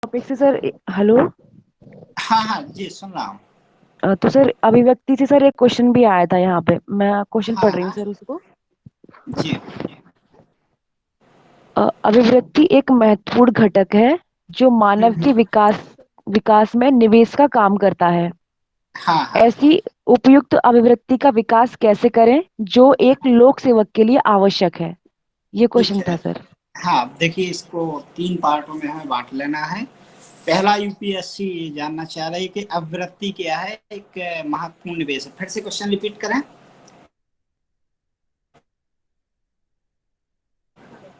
Topic से sir. Hello. हाँ हाँ जी, सुन रहा हूँ। तो सर अभिव्यक्ति से सर एक क्वेश्चन भी आया था यहाँ पे, मैं क्वेश्चन हाँ पढ़ रही हूँ हाँ सर उसको। जी। अभिव्यक्ति एक महत्वपूर्ण घटक है जो मानव के हम्म। विकास विकास में निवेश का काम करता है। हाँ हाँ। ऐसी उपयुक्त अभिव्यक्ति का विकास कैसे करें जो एक लोक सेवक के लिए आवश्यक है। ये ठीक क्वेश्चन था है। सर। हाँ, देखिए, इसको तीन पार्टों में हमें बांट लेना है। पहला, यूपीएससी ये जानना चाह रही है कि अभिवृत्ति क्या है, एक महत्वपूर्ण निवेश है। फिर से क्वेश्चन रिपीट करें।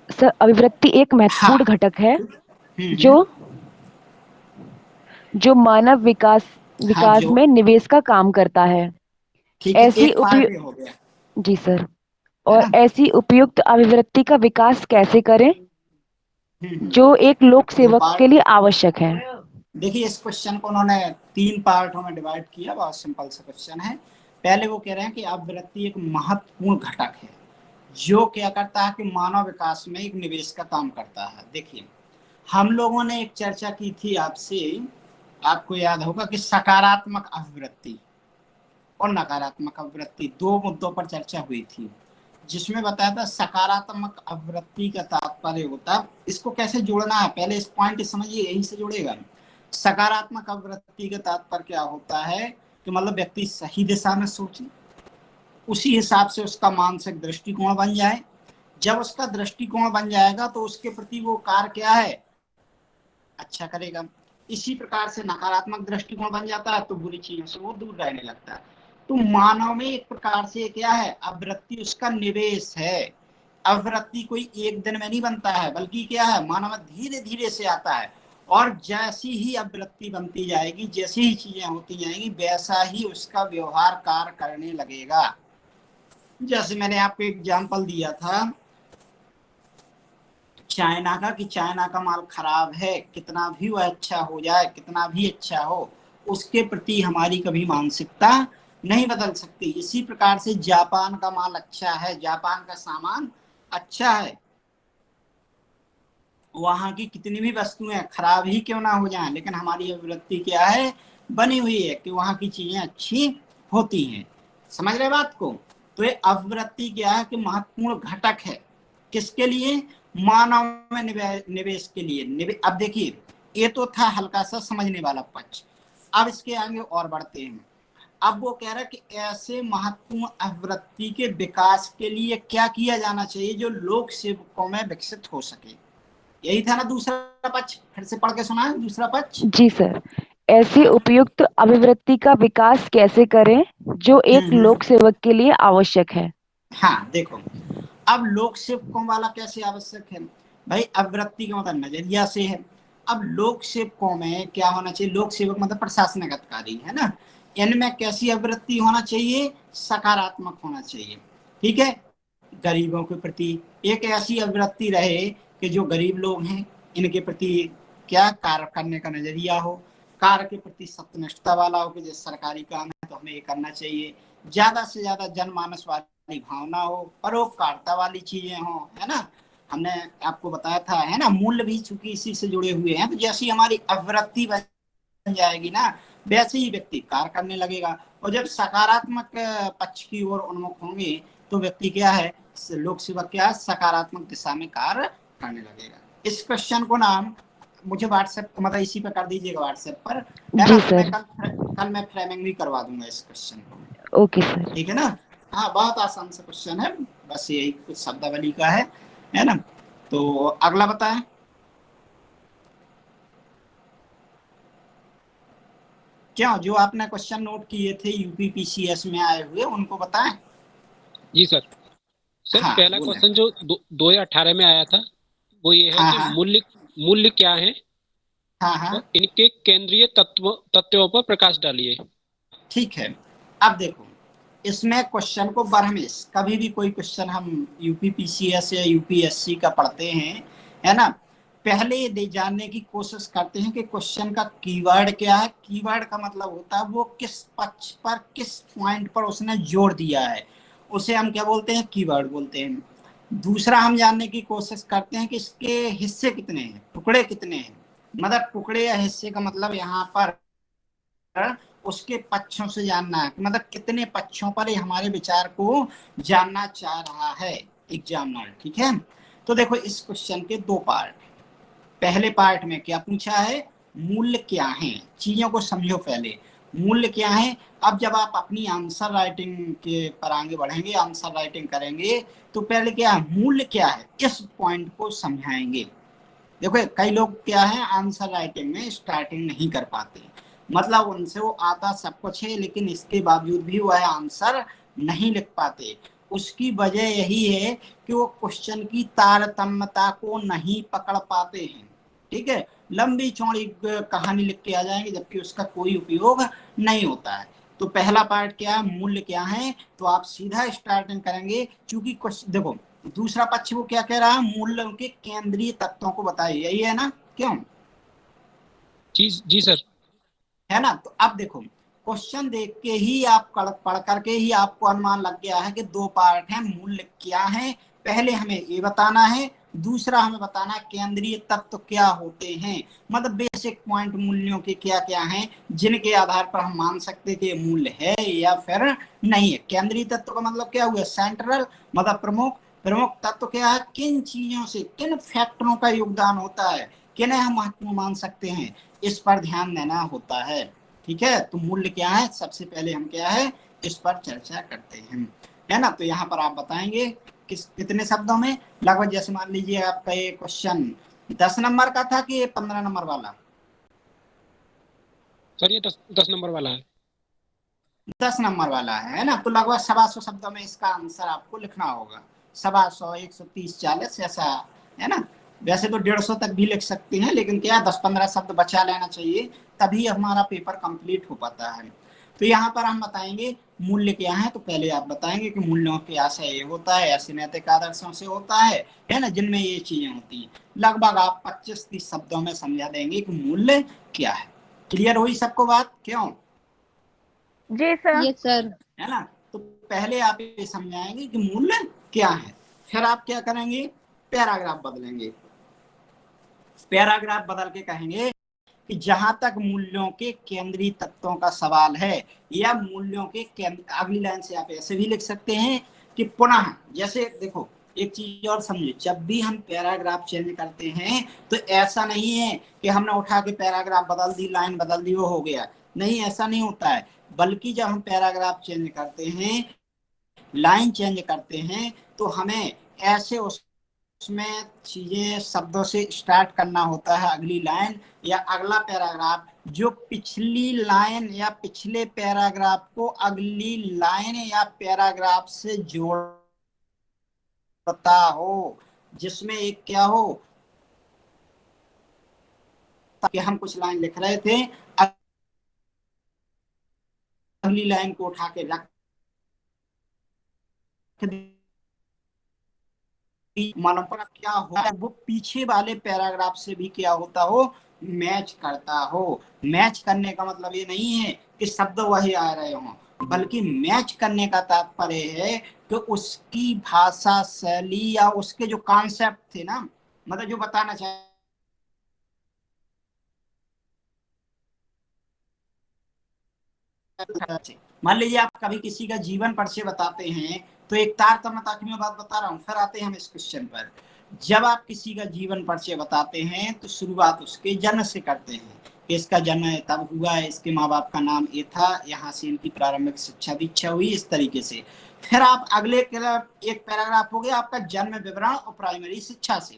सर अभिव्यक्ति एक महत्वपूर्ण हाँ। घटक है जो हम्म। जो मानव विकास हाँ विकास जो। में निवेश का काम करता है। ठीक है, ऐसी एक उपयु पार्ट ये हो गया। जी सर। है और ना। ऐसी उपयुक्त अभिवृत्ति का विकास कैसे करें हम्म। जो एक लोक ये सेवक के पार्ट। लिए आवश्यक है। देखिए, इस क्वेश्चन को उन्होंने तीन पार्टों में डिवाइड किया। बहुत सिंपल सा क्वेश्चन है। पहले वो कह रहे हैं कि अभिवृत्ति एक महत्वपूर्ण घटक है जो क्या करता है कि मानव विकास में एक निवेश का काम करता है। देखिए, हम लोगों ने एक चर्चा की थी आपसे, आपको याद होगा कि सकारात्मक अभिवृत्ति और नकारात्मक अभिवृत्ति, दो मुद्दों पर चर्चा हुई थी, जिसमें बताया था सकारात्मक अभिवृत्ति का तात्पर्य होता, इसको कैसे जोड़ना है, पहले इस पॉइंट समझिए, यहीं से जुड़ेगा। सकारात्मक अभिवृत्ति का तात्पर्य क्या होता है कि मतलब व्यक्ति सही दिशा में सोचे, उसी हिसाब से उसका मानसिक दृष्टिकोण बन जाए। जब उसका दृष्टिकोण बन जाएगा तो उसके प्रति वो कार्य क्या है, अच्छा करेगा। इसी प्रकार से नकारात्मक दृष्टिकोण बन जाता है तो बुरी चीजों से वो दूर रहने लगता है। तो मानव में एक प्रकार से क्या है, अवृत्ति उसका निवेश है। अवृत्ति कोई एक दिन में नहीं बनता है, बल्कि क्या है, मानव धीरे धीरे से आता है। और जैसी ही अवृत्ति बनती जाएगी, जैसी ही चीजें होती जाएंगी, वैसा ही उसका व्यवहार कार्य करने लगेगा। जैसे मैंने आपको एग्जाम्पल दिया था चाइना का, कि चाइना का माल खराब है, कितना भी वह अच्छा हो जाए, कितना भी अच्छा हो, उसके प्रति हमारी कभी मानसिकता नहीं बदल सकती। इसी प्रकार से जापान का माल अच्छा है, जापान का सामान अच्छा है, वहां की कितनी भी वस्तुएं खराब ही क्यों ना हो जाएं, लेकिन हमारी अभिवृत्ति क्या है, बनी हुई है कि वहां की चीजें अच्छी होती हैं। समझ रहे बात को। तो ये अभिवृत्ति क्या है कि महत्वपूर्ण घटक है, किसके लिए, मानव में निवेश के लिए। अब देखिए, ये तो था हल्का सा समझने वाला पक्ष। अब इसके आगे और बढ़ते हैं। अब वो कह रहा है कि ऐसे महत्वपूर्ण अभिवृत्ति के विकास के लिए क्या किया जाना चाहिए जो लोक सेवकों में विकसित हो सके। यही था ना दूसरा पक्ष, फिर से पढ़ के सुना दूसरा पक्ष। जी सर। ऐसी हाँ। उपयुक्त अभिवृत्ति का विकास कैसे करें जो एक हम्म। लोक सेवक के लिए आवश्यक है। हाँ देखो, अब लोक सेवकों वाला कैसे आवश्यक है, भाई अभिवृत्ति का मतलब नजरिया से है। अब लोक सेवकों में क्या होना चाहिए, लोक सेवक मतलब प्रशासनिक अधिकारी है ना, इनमें कैसी अभिवृत्ति होना चाहिए, सकारात्मक होना चाहिए। ठीक है। गरीबों के प्रति एक ऐसी अभिवृत्ति रहे कि जो गरीब लोग हैं इनके प्रति क्या कार्य करने का नजरिया हो, कार्य के प्रति सत्यनिष्ठता वाला हो कि जैसे सरकारी काम है तो हमें ये करना चाहिए, ज्यादा से ज्यादा जनमानस वाली भावना हो, परोपकारिता वाली चीजें हो, है ना। हमने आपको बताया था, है ना, मूल्य भी चूंकि इसी से जुड़े हुए हैं, तो जैसी हमारी अवृत्ति बन जाएगी ना, वैसे ही व्यक्ति कार्य करने लगेगा। और जब सकारात्मक पक्ष की ओर उन्मुख होंगे तो व्यक्ति क्या है, लोक सेवक क्या है, सकारात्मक दिशा में कार्य करने लगेगा। इस क्वेश्चन को ना मुझे व्हाट्सएप मतलब इसी पे कर दीजिएगा व्हाट्सएप पर, है ना, जी तो मैं सर। कल मैं फ्रेमिंग भी करवा दूंगा इस क्वेश्चन को। Okay sir. ठीक है ना। हाँ, बहुत आसान सा क्वेश्चन है, बस यही कुछ शब्दावली का है ना। तो अगला बताएं। क्या जो आपने क्वेश्चन नोट किए थे यूपीपीसीएस में आए हुए उनको बताएं। जी सर। सर हाँ पहला बोले। क्वेश्चन जो 2018 में आया था वो ये है हाँ कि हाँ मूल्य मूल्य क्या है हाँ हाँ। और इनके केंद्रीय तत्वों पर प्रकाश डालिए। ठीक है। अब देखो, इसमें क्वेश्चन को बरहमेश, कभी भी कोई क्वेश्चन हम यूपीपीसीएस या यूपीएससी का पढ़ते हैं, है ना, पहले ये जानने की कोशिश करते हैं कि क्वेश्चन का कीवर्ड क्या है। कीवर्ड का मतलब होता है वो किस पक्ष पर, किस पॉइंट पर उसने जोर दिया है, उसे हम क्या बोलते हैं, कीवर्ड बोलते हैं। दूसरा, हम जानने की कोशिश करते हैं कि इसके हिस्से कितने हैं, टुकड़े कितने हैं, मतलब टुकड़े या हिस्से का मतलब यहाँ पर उसके पक्षों से जानना है, मतलब कितने पक्षों पर ये हमारे विचार को जानना चाह रहा है एग्जामिनर। ठीक है, तो देखो इस क्वेश्चन के दो पार्ट। पहले पार्ट में क्या पूछा है, मूल्य क्या है, चीजों को समझो पहले, मूल्य क्या है। अब जब आप अपनी आंसर राइटिंग के पर आगे बढ़ेंगे, आंसर राइटिंग करेंगे, तो पहले क्या है, मूल्य क्या है, इस पॉइंट को समझाएंगे। देखो कई लोग क्या है आंसर राइटिंग में स्टार्टिंग नहीं कर पाते, मतलब उनसे वो आता सब कुछ है लेकिन इसके बावजूद भी वह आंसर नहीं लिख पाते। उसकी वजह यही है कि वो क्वेश्चन की तारतम्यता को नहीं पकड़ पाते हैं। ठीक है, लंबी चौड़ी कहानी लिख के आ जाएंगे जबकि उसका कोई उपयोग नहीं होता है। तो पहला पार्ट क्या है, मूल्य क्या है, तो आप सीधा स्टार्टिंग करेंगे, क्योंकि क्वेश्चन देखो दूसरा पक्ष वो क्या कह रहा है, मूल्यों के केंद्रीय तत्वों को बताइए, यही है ना, क्यों, जी जी सर। है ना। तो अब देखो क्वेश्चन देख के ही आप पढ़ करके ही आपको अनुमान लग गया है कि दो पार्ट हैं, मूल्य क्या है, पहले हमें ये बताना है, दूसरा हमें बताना है केंद्रीय तत्व क्या होते हैं, मतलब बेसिक पॉइंट मूल्यों के क्या क्या हैं जिनके आधार पर हम मान सकते कि मूल्य है या फिर नहीं है। केंद्रीय तत्व का मतलब क्या हुआ, सेंट्रल, मतलब प्रमुख। प्रमुख तत्व क्या है, किन चीजों से किन फैक्टरों का योगदान होता है, किन्हें हम महत्वपूर्ण मान सकते हैं, इस पर ध्यान देना होता है। ठीक है, तो मूल्य क्या है, सबसे पहले हम क्या है इस पर चर्चा करते हैं, है ना। तो यहाँ पर आप बताएंगे कितने शब्दों में, लगभग जैसे मान लीजिए आपका ये क्वेश्चन 10 नंबर का था कि 15 नंबर वाला, सर ये 10 नंबर वाला है। 10 नंबर वाला है ना, तो लगभग 125 शब्दों में इसका आंसर आपको लिखना होगा। 125, 130, 40 ऐसा, है ना। वैसे तो 150 तक भी लिख सकते हैं लेकिन क्या 10-15 शब्द बचा लेना चाहिए, तभी हमारा पेपर कंप्लीट हो पाता है। तो यहाँ पर हम बताएंगे मूल्य क्या है, तो पहले आप बताएंगे कि मूल्यों के आशय ये होता है, ऐसे नैतिक आदर्शों से होता है ना, जिनमें ये चीजें होती हैं। लगभग आप 25-30 शब्दों में समझा देंगे कि मूल्य क्या है। क्लियर हुई सबको बात, क्यों, जी सर। Yes sir. है ना। तो पहले आप ये समझाएंगे कि मूल्य क्या है, फिर आप क्या करेंगे, पैराग्राफ बदलेंगे। पैराग्राफ बदल के कहेंगे कि जहां तक मूल्यों के केंद्रीय तत्वों का सवाल है, या मूल्यों के अगली लाइन से आप ऐसे भी लिख सकते हैं कि पुनः, जैसे देखो एक चीज और समझिए, जब भी हम पैराग्राफ चेंज करते हैं तो ऐसा नहीं है कि हमने उठा के पैराग्राफ बदल दी, लाइन बदल दी, वो हो गया, नहीं, ऐसा नहीं होता है। बल्कि जब हम पैराग्राफ चेंज करते हैं, लाइन चेंज करते हैं, तो हमें ऐसे उसमें चीजें शब्दों से स्टार्ट करना होता है, अगली लाइन या अगला पैराग्राफ जो पिछली लाइन या पिछले पैराग्राफ को अगली लाइन या पैराग्राफ से जोड़ता हो, जिसमें एक क्या हो कि हम कुछ लाइन लिख रहे थे, अगली लाइन को उठा के रख मालूम पड़ा क्या हो, वो पीछे वाले पैराग्राफ से भी क्या होता हो, मैच करता हो। मैच करने का मतलब ये नहीं है कि शब्द वही आ रहे हो, बल्कि मैच करने का तात्पर्य है कि उसकी भाषा शैली या उसके जो कॉन्सेप्ट थे ना, मतलब जो बताना चाहे, मान लीजिए आप कभी किसी का जीवन परिचय बताते हैं, तो एक तारतम्यता की मैं बात बता रहा हूँ, फिर आते हैं हम इस क्वेश्चन पर। जब आप किसी का जीवन परिचय बताते हैं तो शुरुआत उसके जन्म से करते हैं कि इसका जन्म तब हुआ है, इसके माँ बाप का नाम ये था, यहाँ से इनकी प्रारंभिक शिक्षा दीक्षा हुई, इस तरीके से। फिर आप अगले एक पैराग्राफ हो गया आपका जन्म विवरण और प्राइमरी शिक्षा से,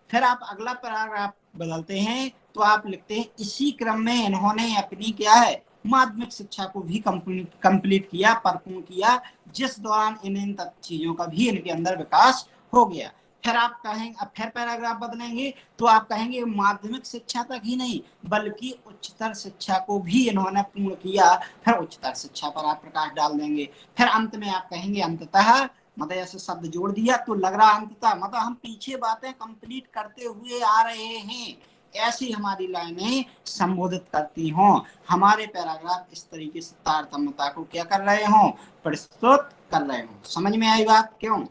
फिर आप अगला पैराग्राफ बदलते हैं तो आप लिखते हैं इसी क्रम में इन्होंने अपनी क्या है माध्यमिक शिक्षा को भी कंप्लीट किया, परिपूर्ण किया, जिस दौरान इन चीजों का भी इनके अंदर विकास हो गया। फिर आप कहेंगे, अब फिर पैराग्राफ बदलेंगे तो आप कहेंगे माध्यमिक शिक्षा तक ही नहीं बल्कि उच्चतर शिक्षा को भी इन्होंने पूर्ण किया, फिर उच्चतर शिक्षा पर आप प्रकाश डाल देंगे। फिर अंत में आप कहेंगे अंततः, मतलब ऐसे शब्द जोड़ दिया तो लग रहा अंततः, मतलब हम पीछे बातें कंप्लीट करते हुए आ रहे हैं, ऐसी हमारी लाइनें संबोधित करती हों। हमारे पैराग्राफ इस तरीके से तारतम्यता को क्या कर रहे हों, प्रस्तुत कर रहे हों। समझ में आई बात, क्यों,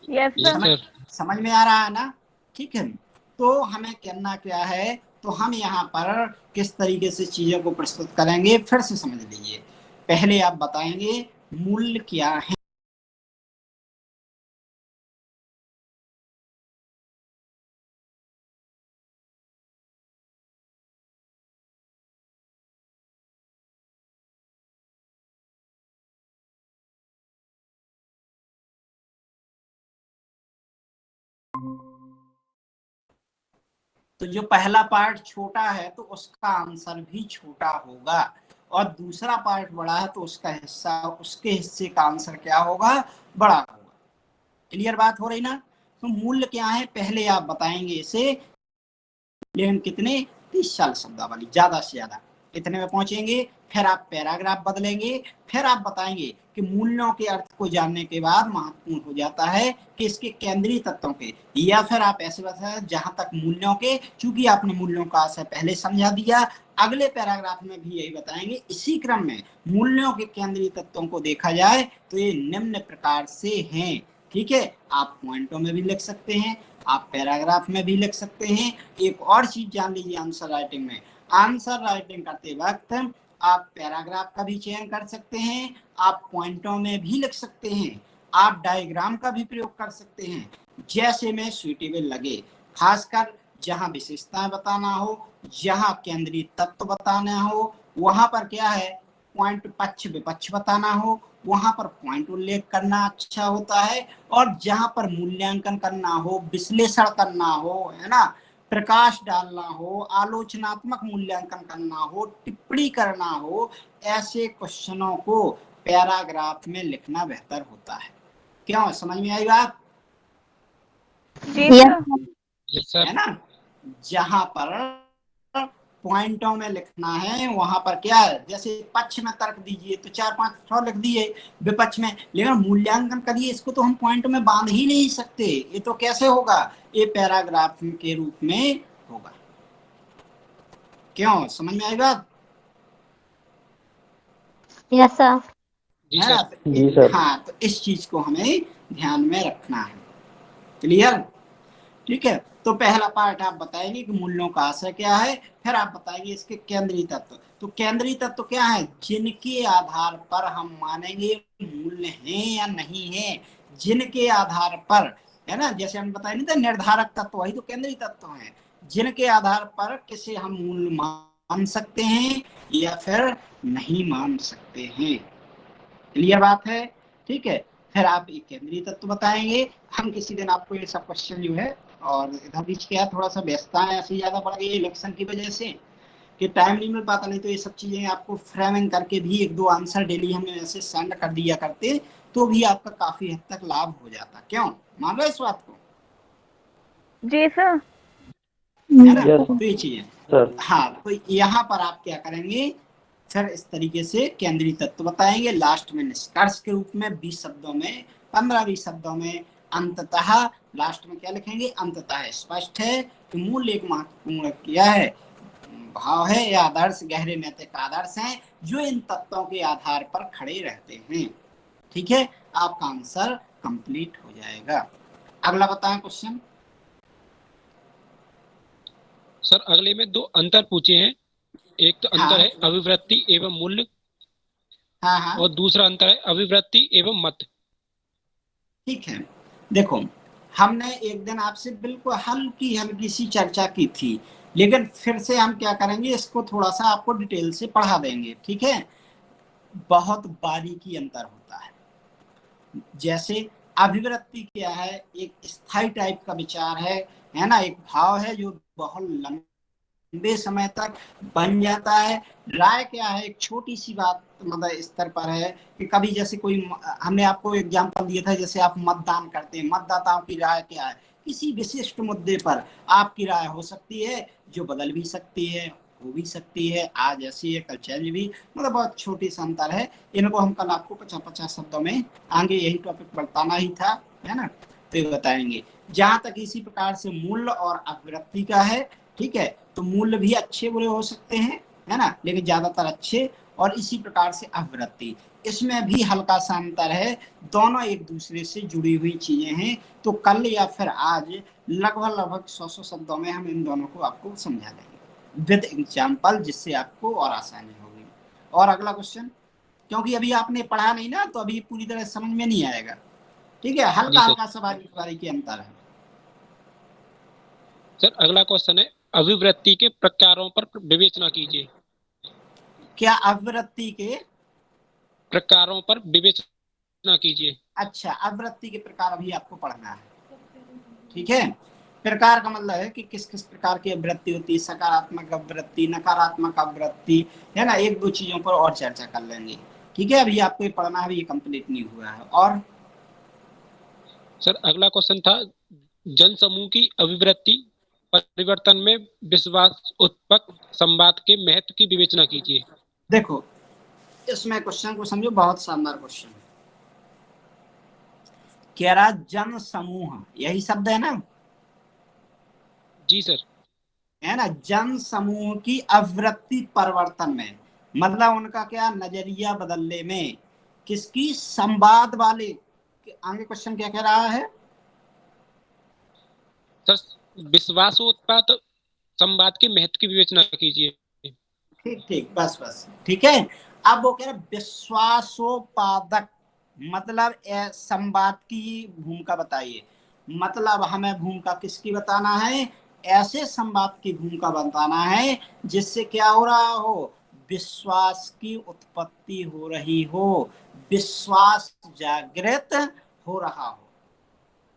यस यस सर। समझ सर। समझ में आ रहा है ना, ठीक है। तो हमें करना क्या है, तो हम यहाँ पर किस तरीके से चीजों को प्रस्तुत करेंगे फिर से समझ लीजिए। पहले आप बताएंगे मूल्य क्या है। तो जो पहला पार्ट छोटा है तो उसका आंसर भी छोटा होगा, और दूसरा पार्ट बड़ा है तो उसका हिस्सा, उसके हिस्से का आंसर क्या होगा, बड़ा होगा। क्लियर बात हो रही ना। तो मूल्य क्या है पहले आप बताएंगे इसे, लेकिन कितने, 30 शब्दावली ज्यादा से ज्यादा इतने में पहुंचेंगे। फिर आप पैराग्राफ बदलेंगे, फिर आप बताएंगे कि मूल्यों के अर्थ को जानने के बाद महत्वपूर्ण हो जाता है कि इसके केंद्रीय तत्वों के, या फिर आप ऐसे बताएं जहां तक मूल्यों के, चूंकि आपने मूल्यों का आशय पहले समझा दिया, अगले पैराग्राफ में भी यही बताएंगे। इसी क्रम में मूल्यों के केंद्रीय तत्वों को देखा जाए तो ये निम्न प्रकार से हैं। ठीक है, आप पॉइंटों में भी लिख सकते हैं, आप पैराग्राफ में भी लिख सकते हैं। एक और चीज जान लीजिए आंसर राइटिंग में, आंसर राइटिंग करते वक्त आप पैराग्राफ का भी चयन कर सकते हैं, आप पॉइंटों में भी लिख सकते हैं, आप डायग्राम का भी प्रयोग कर सकते हैं, जैसे में सुइटेबल लगे। खासकर जहां विशेषताएं बताना हो, जहां केंद्रीय तत्व बताना हो, वहां पर क्या है, पॉइंट पक्ष विपक्ष बताना हो, वहां पर पॉइंट उल्लेख करना अच्छा होता है। और जहां पर मूल्यांकन करना हो, विश्लेषण करना हो, है ना, प्रकाश डालना हो, आलोचनात्मक मूल्यांकन करना हो, टिप्पणी करना हो, ऐसे क्वेश्चनों को पैराग्राफ में लिखना बेहतर होता है। क्यों, समझ में आई बात? जी सर। Yes sir. है ना, जहां पर पॉइंटों में लिखना है वहां पर क्या है, जैसे पक्ष में तर्क दीजिए तो 4-5 लिख दिए, विपक्ष में, लेकिन मूल्यांकन करिए इसको तो हम पॉइंट में बांध ही नहीं सकते। ये तो कैसे होगा, ये पैराग्राफ के रूप में होगा। क्यों, समझ में आई बात? Yes sir. जी है सर। ना, जी सर। हाँ, तो इस चीज को हमें ध्यान में रखना है। क्लियर? ठीक है, तो पहला पार्ट आप बताएंगे कि मूल्यों का आशय क्या है, फिर आप बताएंगे इसके केंद्रीय तत्व। तो केंद्रीय तत्व क्या है, जिनके आधार पर हम मानेंगे मूल्य हैं या नहीं है, जिनके आधार पर, है ना, जैसे हम बताए नहीं थे निर्धारक तत्व, वही तो केंद्रीय तत्व है, जिनके आधार पर किसे हम मूल्य मान सकते हैं या फिर नहीं मान सकते हैं। क्लियर बात है? ठीक है, फिर आप एक केंद्रीय तत्व बताएंगे। हम किसी दिन आपको ये सब क्वेश्चन जो है, और इधर बीच क्या थोड़ा सा व्यस्तता ऐसी ज्यादा बढ़ गई इलेक्शन की वजह से कि टाइम नहीं मिल पाता, नहीं तो ये सब चीजें आपको फ्रेमिंग करके भी 1-2 आंसर डेली हमें ऐसे सेंड कर दिया करते तो भी आपका काफी हद तक लाभ हो जाता। क्यों, मान रहे इस बात को? जी सर। है ना, यस तो ये चीजें, सर। हाँ, तो यहाँ पर आप क्या करेंगे, फिर इस तरीके से केंद्रीय तत्व बताएंगे, लास्ट में निष्कर्ष के रूप में 20 शब्दों में, 15-20 शब्दों में अंततः, लास्ट में क्या लिखेंगे, अंततः स्पष्ट है कि मूल्य एक महत्वपूर्ण किया है, भाव है या आदर्श, गहरे नैतिक आदर्श हैं जो इन तत्वों के आधार पर खड़े रहते हैं। ठीक है, आपका आंसर कंप्लीट हो जाएगा। अगला बताएं क्वेश्चन। सर अगले में 2 अंतर पूछे हैं। एक तो अंतर हाँ है अभिवृत्ति एवं मूल्य, हाँ हाँ, और दूसरा अंतर है अभिवृत्ति एवं मत। ठीक है, देखो, हमने एक दिन आपसे बिल्कुल हल्की हल्की सी चर्चा की थी, लेकिन फिर से हम क्या करेंगे, इसको थोड़ा सा आपको डिटेल से पढ़ा देंगे। ठीक है, बहुत बारीकी अंतर होता है। जैसे अभिवृत्ति क्या है, एक स्थायी टाइप का विचार है ना, एक भाव है जो बहुत लंबे समय तक बन जाता है। राय क्या है, एक छोटी सी बात मतलब स्तर पर है कि कभी जैसे कोई, हमने आपको एग्जांपल दिया था, जैसे आप मतदान करते हैं, मतदाताओं की राय क्या है, किसी विशिष्ट मुद्दे पर आपकी राय हो सकती है जो बदल भी सकती है, हो भी सकती है, आज ऐसी है कल चेंज भी, मतलब बहुत छोटी सा अंतर है। इनको हम कल आपको 50-50 शब्दों में, आगे यही टॉपिक बताना ही था, है ना, तो ये बताएंगे। जहां तक इसी प्रकार से मूल्य और अभिव्यक्ति का है, ठीक है, तो मूल्य भी अच्छे बुरे हो सकते हैं, है ना, लेकिन ज्यादातर अच्छे, और इसी प्रकार से अवृत्ति, इसमें भी हल्का सा अंतर है, दोनों एक दूसरे से जुड़ी हुई चीजें हैं। तो कल या फिर आज लगभग 100 शब्दों में हम इन दोनों को आपको समझा देंगे विद एग्जाम्पल, जिससे आपको और आसानी होगी। और अगला क्वेश्चन, क्योंकि अभी आपने पढ़ा नहीं ना, तो अभी पूरी तरह समझ में नहीं आएगा, ठीक है, हल्का जी सर। हल्का सवारी सवारी के अंतर है। सर अगला क्वेश्चन है, अभिवृत्ति के प्रकारों पर विवेचना कीजिए। क्या अवृत्ति के, प्रकारों पर विवेचना कीजिए। अच्छा, अवृत्ति के प्रकार अभी आपको पढ़ना है, ठीक है। प्रकार का मतलब है कि किस किस प्रकार की अवृत्ति होती है, सकारात्मक अवृत्ति, नकारात्मक अवृत्ति, है ना, एक दो चीजों पर और चर्चा कर लेंगे, ठीक है। अभी आपको ये पढ़ना है, ये कंप्लीट नहीं हुआ है। और सर अगला क्वेश्चन था, जन समूह की अभिवृत्ति परिवर्तन में विश्वास उत्पक संवाद के महत्व की विवेचना कीजिए। देखो, इसमें क्वेश्चन को समझो, बहुत शानदार क्वेश्चन। कह रहा जन समूह, यही शब्द है ना, जी सर। है ना, जन समूह की अवृत्ति परिवर्तन में, मतलब उनका क्या नजरिया बदलने में, किसकी, संवाद वाले। आगे क्वेश्चन क्या कह रहा है, सर विश्वासोत्पाद संवाद के महत्व की विवेचना कीजिए। ठीक ठीक, बस बस, ठीक है। अब वो कह रहे विश्वासोपादक, मतलब संवाद की भूमिका बताइए, मतलब हमें भूमिका किसकी बताना है, ऐसे संवाद की भूमिका बताना है जिससे क्या हो रहा हो, विश्वास की उत्पत्ति हो रही हो, विश्वास जागृत हो रहा हो,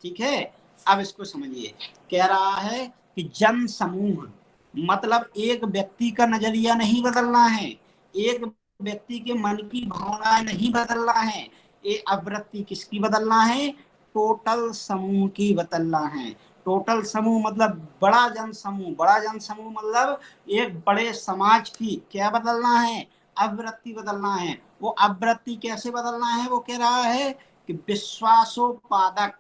ठीक है। अब इसको समझिए, कह रहा है कि जन समूह, मतलब एक व्यक्ति का नजरिया नहीं बदलना है, एक व्यक्ति के मन की भावनाएं नहीं बदलना है, ये अवृत्ति किसकी बदलना है, टोटल समूह की बदलना है। टोटल समूह मतलब बड़ा जन समूह, बड़ा जन समूह मतलब एक बड़े समाज की क्या बदलना है, अवृत्ति बदलना है। वो अवृत्ति कैसे बदलना है, वो कह रहा है कि विश्वासोपादक,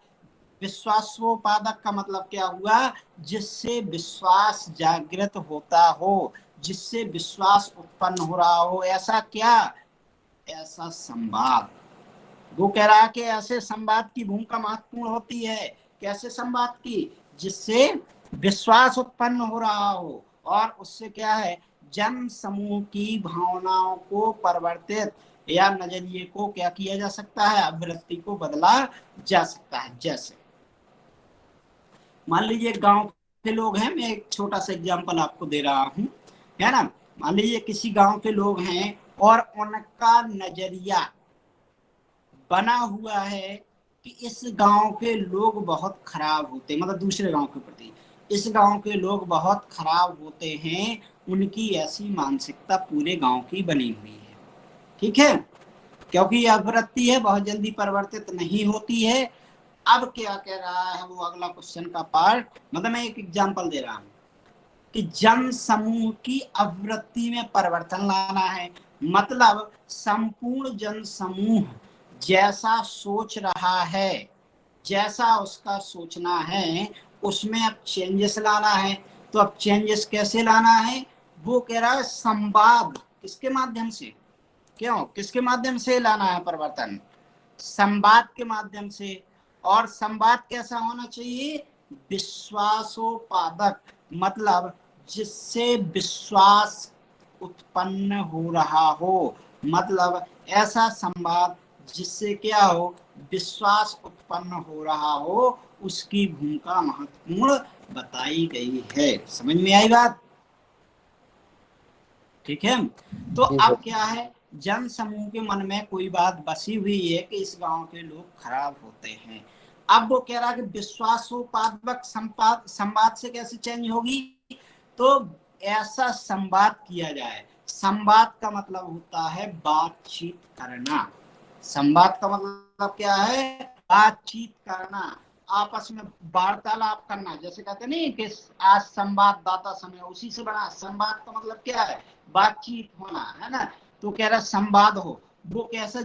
विश्वासोपादक का मतलब क्या हुआ, जिससे विश्वास जागृत होता हो, जिससे विश्वास उत्पन्न हो रहा हो, ऐसा क्या, ऐसा संवाद। वो कह रहा है कि ऐसे संवाद की भूमिका महत्वपूर्ण होती है, कैसे संवाद की, जिससे विश्वास उत्पन्न हो रहा हो, और उससे क्या है, जन समूह की भावनाओं को परिवर्तित या नजरिए को क्या किया जा सकता है, अवृत्ति को बदला जा सकता है। जैसे मान लीजिए गांव के लोग हैं, मैं एक छोटा सा एग्जांपल आपको दे रहा हूं, है ना। मान लीजिए किसी गांव के लोग हैं और उनका नजरिया बना हुआ है कि इस गांव के लोग बहुत खराब होते हैं, मतलब दूसरे गांव के प्रति, इस गांव के लोग बहुत खराब होते हैं, उनकी ऐसी मानसिकता पूरे गांव की बनी हुई है, ठीक है। क्योंकि यह अवृत्ति है, बहुत जल्दी परिवर्तित नहीं होती है। अब क्या कह रहा है वो अगला क्वेश्चन का पार्ट, मतलब मैं एक एग्जांपल दे रहा हूं कि जन समूह की आवृत्ति में परिवर्तन लाना है, मतलब संपूर्ण जन समूह जैसा सोच रहा है, जैसा उसका सोचना है, उसमें अब चेंजेस लाना है। तो अब चेंजेस कैसे लाना है, वो कह रहा है संवाद, किसके माध्यम से, क्यों किसके माध्यम से लाना है परिवर्तन, संवाद के माध्यम से। और संवाद कैसा होना चाहिए, विश्वासोपादक, मतलब जिससे विश्वास उत्पन्न हो रहा हो, मतलब ऐसा संवाद जिससे क्या हो, विश्वास उत्पन्न हो रहा हो, उसकी भूमिका महत्वपूर्ण बताई गई है। समझ में आई बात, ठीक है। तो जी अब सर। क्या है, जन समूह के मन में कोई बात बसी हुई है कि इस गांव के लोग खराब होते हैं। अब वो कह रहा कि विश्वासोपादक संवाद से कैसे चेंज होगी, तो ऐसा संवाद किया जाए। संवाद का मतलब होता है बातचीत करना, संवाद का मतलब क्या है, बातचीत करना, आपस में वार्तालाप करना, जैसे कहते नहीं कि आज संवाददाता समय, उसी से बना। संवाद का मतलब क्या है, बातचीत होना, है ना। तो कह रहा संवाद हो, वो कैसे,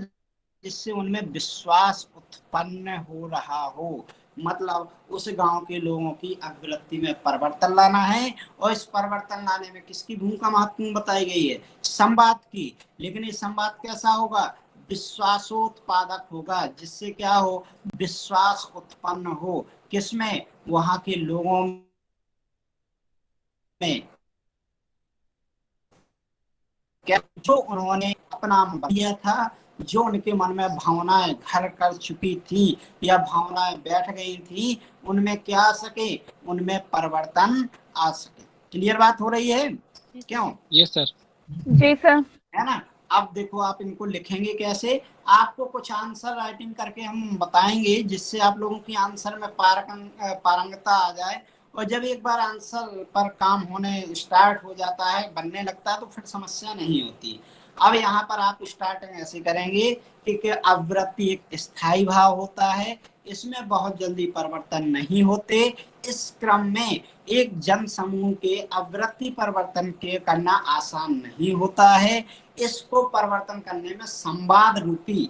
जिससे उनमें विश्वास उत्पन्न हो रहा हो, मतलब उस गांव के लोगों की अभिवृत्ति में परिवर्तन लाना है। और इस परिवर्तन लाने में किसकी भूमिका महत्वपूर्ण बताई गई है? संवाद की। लेकिन ये संवाद कैसा होगा? विश्वासोत्पादक होगा, जिससे क्या हो? विश्वास उत्पन्न हो। किसमें? वहां के लोगों में। क्या जो उन्होंने अपना दिया था, जो उनके मन में भावनाएं घर कर चुकी थी या भावनाएं बैठ गई थी, उनमें क्या आ सके? उनमें परिवर्तन आ सके। क्लियर बात हो रही है? क्यों? Yes sir. जी सर। है ना? अब देखो आप इनको लिखेंगे कैसे। आपको कुछ आंसर राइटिंग करके हम बताएंगे, जिससे आप लोगों की आंसर में पारंगता आ जाए। और जब एक बार आंसर पर काम होने स्टार्ट हो जाता है, बनने लगता है, तो फिर समस्या नहीं होती। अब यहाँ पर आप स्टार्टिंग ऐसे करेंगे कि आवृत्ति एक स्थायी भाव होता है, इसमें बहुत जल्दी परिवर्तन नहीं होते। इस क्रम में एक जन समूह के आवृत्ति परिवर्तन के करना आसान नहीं होता है। इसको परिवर्तन करने में संवाद रूपी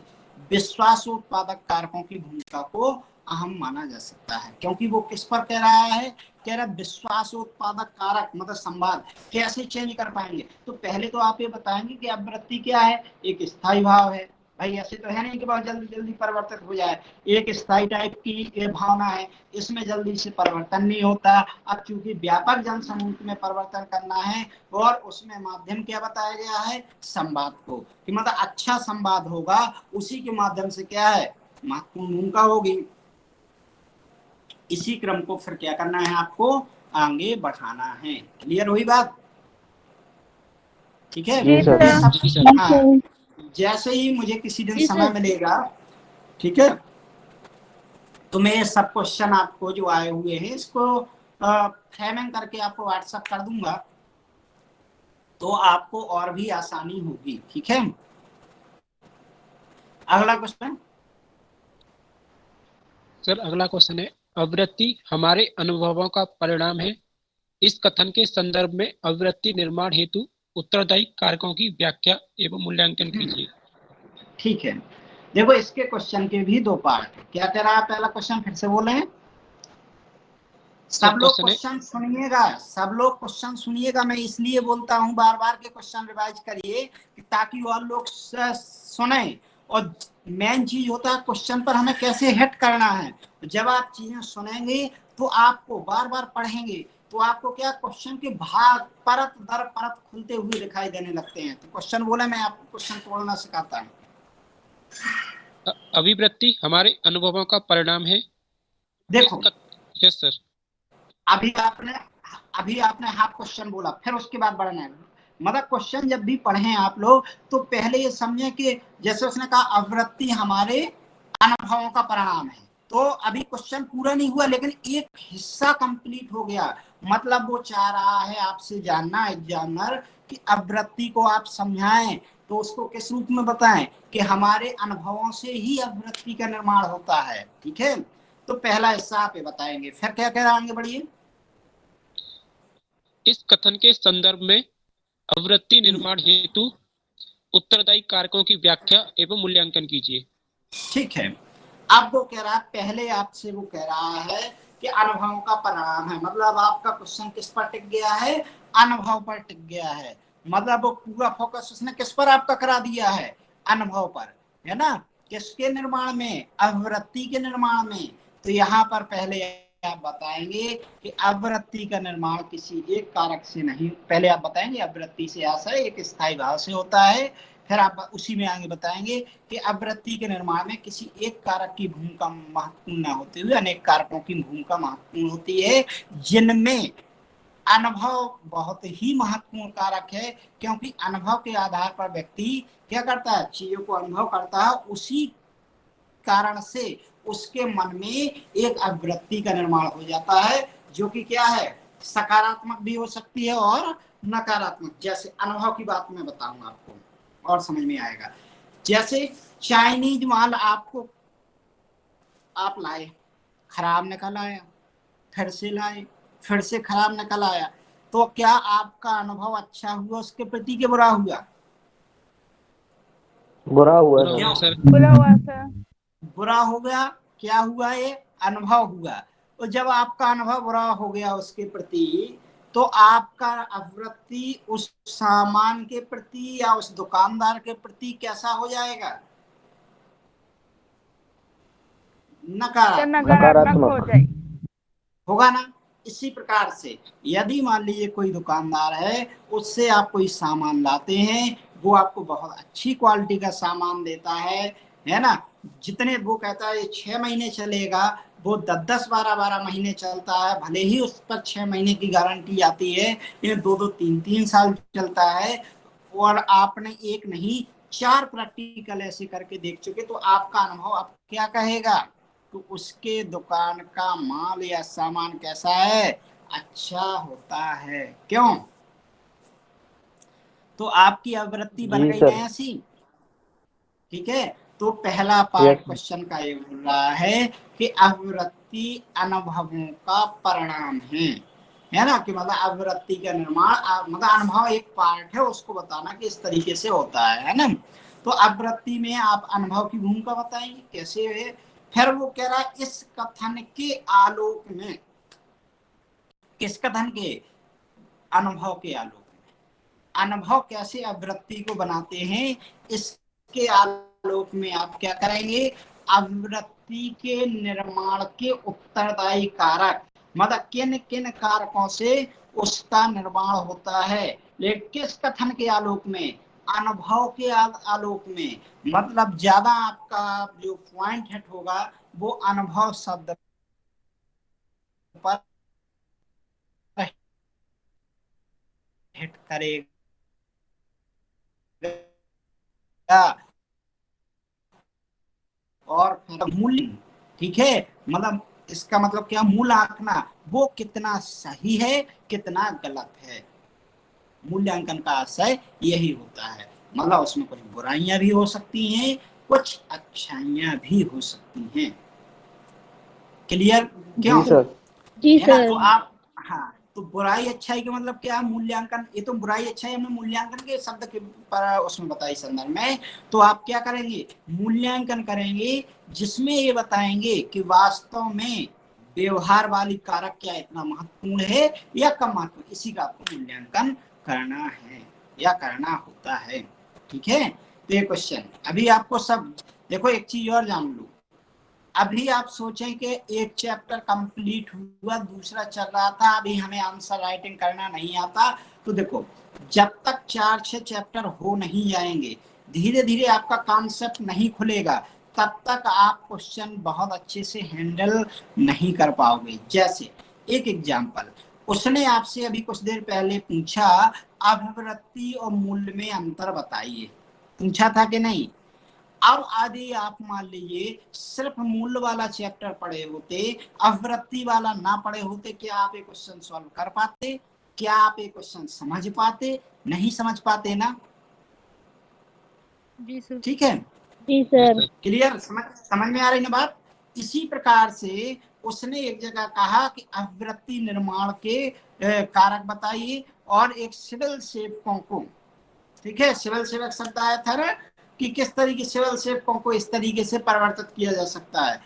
विश्वासोत्पादक कारकों की भूमिका को अहम माना जा सकता है। क्योंकि वो किस पर कह रहा है? कह रहा विश्वासोत्पादक कारक मतलब संवाद। कैसे चेंज कर पाएंगे? तो पहले तो आप ये बताएंगे कि आवृत्ति क्या है? एक स्थायी भाव है। भाई ऐसे तो है नहीं कि बहुत जल्दी जल्दी परिवर्तित हो जाए। एक स्थायी टाइप की ये भावना है, इसमें जल्दी से परिवर्तन नहीं होता। अब चूंकि व्यापक जन समूह में परिवर्तन करना है, और उसमें माध्यम क्या बताया गया है? संवाद को। कि मतलब अच्छा संवाद होगा, उसी के माध्यम से क्या है? महत्वपूर्ण भूमिका होगी। इसी क्रम को फिर क्या करना है? आपको आगे बढ़ाना है। क्लियर हुई बात? ठीक है। जी सर। ये सब। जी सर। हाँ, जैसे ही मुझे किसी दिन जी समय सर। मिलेगा, ठीक है, तो मैं ये सब क्वेश्चन आपको जो आए हुए हैं, इसको फ्रेमिंग करके आपको व्हाट्सएप कर दूंगा, तो आपको और भी आसानी होगी। ठीक है। अगला क्वेश्चन। सर अगला क्वेश्चन है, आवृत्ति हमारे अनुभवों का परिणाम है। इस कथन के संदर्भ में आवृत्ति निर्माण हेतु उत्तरदायी कारकों की व्याख्या एवं मूल्यांकन कीजिए। ठीक है। देखो इसके क्वेश्चन के भी दो पार्ट। क्या कह रहा है पहला क्वेश्चन? फिर से बोले। सर सब लोग क्वेश्चन है, क्वेश्चन सुनिएगा, सब लोग क्वेश्चन सुनिएगा। मैं इसलिए बोलता हूँ बार बार के क्वेश्चन रिवाइज करिए, ताकि और लोग सुने। और मेन चीज होता है क्वेश्चन पर हमें कैसे हिट करना है। जब आप चीजें सुनेंगे तो आपको बार बार पढ़ेंगे, तो आपको क्या क्वेश्चन के भाग परत दर परत खुलते हुए दिखाई देने लगते हैं। तो क्वेश्चन बोले, मैं आपको क्वेश्चन तोड़ना सिखाता हूँ। अभिव्यक्ति हमारे अनुभवों का परिणाम है। देखो यस सर। अभी आपने अभी आपने हाफ क्वेश्चन बोला, फिर उसके बाद बढ़ना है। मतलब क्वेश्चन जब भी पढ़ें आप लोग, तो पहले ये समझें कि जैसे उसने कहा आवृत्ति हमारे अनुभवों का परिणाम है, तो अभी क्वेश्चन पूरा नहीं हुआ, लेकिन एक हिस्सा कंप्लीट हो गया। मतलब वो चाह रहा है आपसे जानना एग्जामिनर कि आवृत्ति को आप समझाएं, तो उसको किस रूप में बताएं? कि हमारे अनुभवों से ही आवृत्ति का निर्माण होता है। ठीक है। तो पहला हिस्सा आप ये बताएंगे, फिर क्या कह रहा है? आगे बढ़िए। इस कथन के संदर्भ में आवृत्ति निर्माण हेतु उत्तरदायी कारकों की व्याख्या एवं मूल्यांकन कीजिए। ठीक है। अब वो कह रहा है, पहले आपसे वो कह रहा है कि अनुभवों का परिणाम है। मतलब आपका क्वेश्चन किस पर टिक गया है? अनुभव पर टिक गया है। मतलब वो पूरा फोकस उसने किस पर आपका करा दिया है? अनुभव पर, है ना? किसके निर्माण में? आवृत्ति के निर्माण में। तो यहाँ पर पहले आप बताएंगे कि आवृत्ति का निर्माण किसी एक कारक से नहीं, पहले आप बताएंगे आवृत्ति से आशय एक स्थायी भाव से होता है। फिर आप उसी में आगे बताएंगे कि आवृत्ति के निर्माण में किसी एक कारक की भूमिका महत्वपूर्ण न होते हुए अनेक कारकों की भूमिका महत्वपूर्ण होती है, जिनमें अनुभव बहुत ही महत्वपूर्ण कारक है। क्योंकि अनुभव के आधार पर व्यक्ति क्या करता है? चीजों को अनुभव करता है। उसी कारण से उसके मन में एक आवृत्ति का निर्माण हो जाता है, जो कि क्या है? सकारात्मक भी हो सकती है और नकारात्मक। जैसे अनुभव की बात मैं बताऊंगा आपको और समझ में आएगा। जैसे चाइनीज माल आपको आप लाए, खराब निकल आया, फिर से लाए, फिर से खराब निकल आया, तो क्या आपका अनुभव अच्छा हुआ उसके प्रति कि बुरा हुआ? बुरा हुआ बुरा हो सर। गया क्यों? सर। बुरा हुआ सर। बुरा हो गया। क्या हुआ? ये अनुभव हुआ, तो जब आपका अनुभव बुरा हो गया उसके प्रति, तो आपका अवृत्ति उस सामान के प्रति या उस दुकानदार के प्रति कैसा हो जाएगा? नकारात्मक नकारात्मक हो जाए। होगा ना। इसी प्रकार से यदि मान लीजिए कोई दुकानदार है, उससे आप कोई सामान लाते हैं, वो आपको बहुत अच्छी क्वालिटी का सामान देता है ना, जितने वो कहता है 6 महीने चलेगा, वो 10-10, 12-12 महीने चलता है, भले ही उस पर 6 महीने की गारंटी आती है, ये 2-2, 3-3 साल चलता है, और आपने एक नहीं 4 प्रैक्टिकल ऐसे करके देख चुके, तो आपका अनुभव आप क्या कहेगा? तो उसके दुकान का माल या सामान कैसा है? अच्छा होता है। क्यों? तो आपकी आवृत्ति बन जी गई ना सर। ऐसी। ठीक है, तो पहला पार्ट यस। क्वेश्चन का ये बोल रहा है कि आवृत्ति अनुभवों का परिणाम है ना, कि मतलब आवृत्ति का निर्माण, मतलब अनुभव एक पार्ट है, उसको बताना कि इस तरीके से होता है ना। तो आवृत्ति में आप अनुभव की भूमिका बताएंगे कैसे है। फिर वो कह रहा है इस कथन के आलोक में, किस कथन के? अनुभव के आलोक में। अनुभव कैसे आवृत्ति को बनाते हैं, इसके आलोक में आप क्या करेंगे? आवृत्ति के निर्माण के उत्तरदायी कारक, मतलब किन किन कारकों से उसका निर्माण होता है, लेकिन किस कथन के आलोक में? अनुभव के आलोक में। मतलब ज्यादा आपका जो पॉइंट हिट होगा वो अनुभव शब्द पर हिट करेगा। और मूल्य, ठीक है, मतलब इसका मतलब क्या? मूल आंकना, वो कितना सही है कितना गलत है। मूल्यांकन का आशय यही होता है, मतलब उसमें कुछ बुराइयां भी हो सकती हैं, कुछ अच्छाइयां भी हो सकती हैं। क्लियर? क्यों? जी सर। जी है ना। सर। तो आप, हाँ, तो बुराई अच्छाई का मतलब क्या? मूल्यांकन। ये तो बुराई अच्छाई हमने मूल्यांकन के शब्द के पर उसमें बताई संदर्भ में। तो आप क्या करेंगे? मूल्यांकन करेंगे, जिसमें ये बताएंगे कि वास्तव में व्यवहार वाली कारक क्या इतना महत्वपूर्ण है या कम महत्वपूर्ण, इसी का आपको मूल्यांकन करना है या करना होता है। ठीक है, तो ये क्वेश्चन अभी आपको सब देखो। एक चीज और जान लो, अभी आप सोचें कि एक चैप्टर कंप्लीट हुआ, दूसरा चल रहा था, अभी हमें आंसर राइटिंग करना नहीं आता, तो देखो जब तक 4-6 चैप्टर हो नहीं जाएंगे, धीरे धीरे आपका कॉन्सेप्ट नहीं खुलेगा, तब तक आप क्वेश्चन बहुत अच्छे से हैंडल नहीं कर पाओगे। जैसे एक एग्जांपल, उसने आपसे अभी कुछ देर पहले पूछा अभिवृत्ति और मूल्य में अंतर बताइए, पूछा था कि नहीं? अब आदि आप मान लीजिए सिर्फ मूल वाला चैप्टर पढ़े होते, अवृत्ति वाला ना पढ़े होते, क्या आप ये क्वेश्चन सॉल्व कर पाते? क्या आप ये क्वेश्चन समझ पाते? नहीं समझ पाते ना। जी सर। ठीक है, जी सर। क्लियर? समझ में आ रही ना बात। इसी प्रकार से उसने एक जगह कहा कि अवृत्ति निर्माण के कारक बताइए, और एक सिविल सेवकों को, ठीक है, सिविल सेवक शब्द आया था ना, कि किस तरीके सिविल सेवकों को इस तरीके से परिवर्तित किया जा सकता है।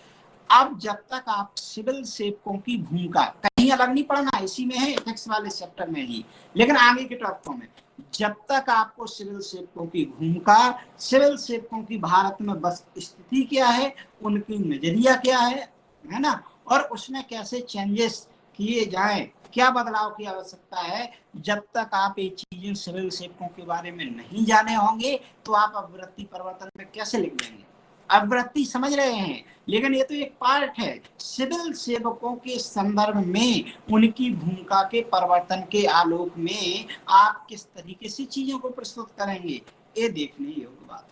अब जब तक आप सिविल सेवकों की भूमिका, कहीं अलग नहीं पढ़ना, इसी में है एथिक्स वाले चैप्टर में ही, लेकिन आगे के टॉपिकों में, जब तक आपको सिविल सेवकों की भूमिका, सिविल सेवकों की भारत में बस स्थिति क्या है, उनकी नजरिया क्या है ना, और उसमें कैसे चेंजेस किए जाएं, क्या बदलाव की आवश्यकता है, जब तक आप ये चीजें सिविल सेवकों के बारे में नहीं जाने होंगे, तो आप अवृत्ति परिवर्तन में कैसे लिख देंगे? अवृत्ति समझ रहे हैं, लेकिन ये तो एक पार्ट है। सिविल सेवकों के संदर्भ में उनकी भूमिका के परिवर्तन के आलोक में आप किस तरीके से चीजों को प्रस्तुत करेंगे, ये देखने योग्य बात।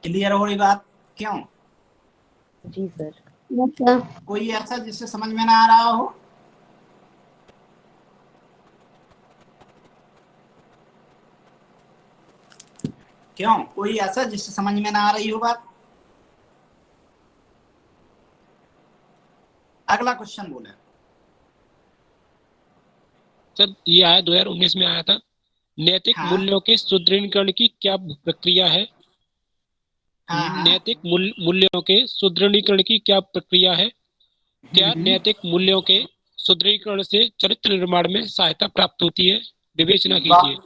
क्लियर हो रही बात? क्यों? जी सर। कोई ऐसा जिससे समझ में ना आ रहा हो? क्यों? कोई ऐसा जिससे समझ में ना आ रही हो बात? अगला क्वेश्चन बोले। सर ये आया 2019 में आया था, नैतिक हाँ, मूल्यों के सुदृढ़ीकरण की क्या प्रक्रिया है? हाँ हाँ। नैतिक मूल्यों के सुदृढ़ीकरण की क्या प्रक्रिया है? क्या हम्म। नैतिक मूल्यों के सुदृढ़ीकरण से चरित्र निर्माण में सहायता प्राप्त होती है? विवेचना कीजिए।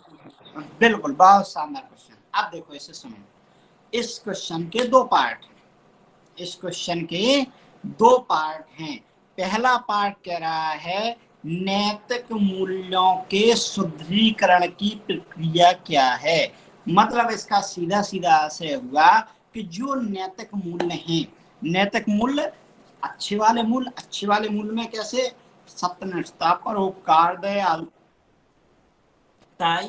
बिल्कुल, बहुत शानदार क्वेश्चन। अब देखो इसे सुनो, इस क्वेश्चन के दो पार्ट हैं। इस क्वेश्चन के दो पार्ट हैं। पहला पार्ट कह रहा है नैतिक मूल्यों के सुदृढ़ीकरण की प्रक्रिया क्या है। मतलब इसका सीधा सीधा ऐसे हुआ कि जो नैतिक मूल्य हैं, नैतिक मूल्य अच्छे वाले मूल्य, अच्छे वाले मूल्य में कैसे सत्यनिष्ठा, परोपकार, दयालु,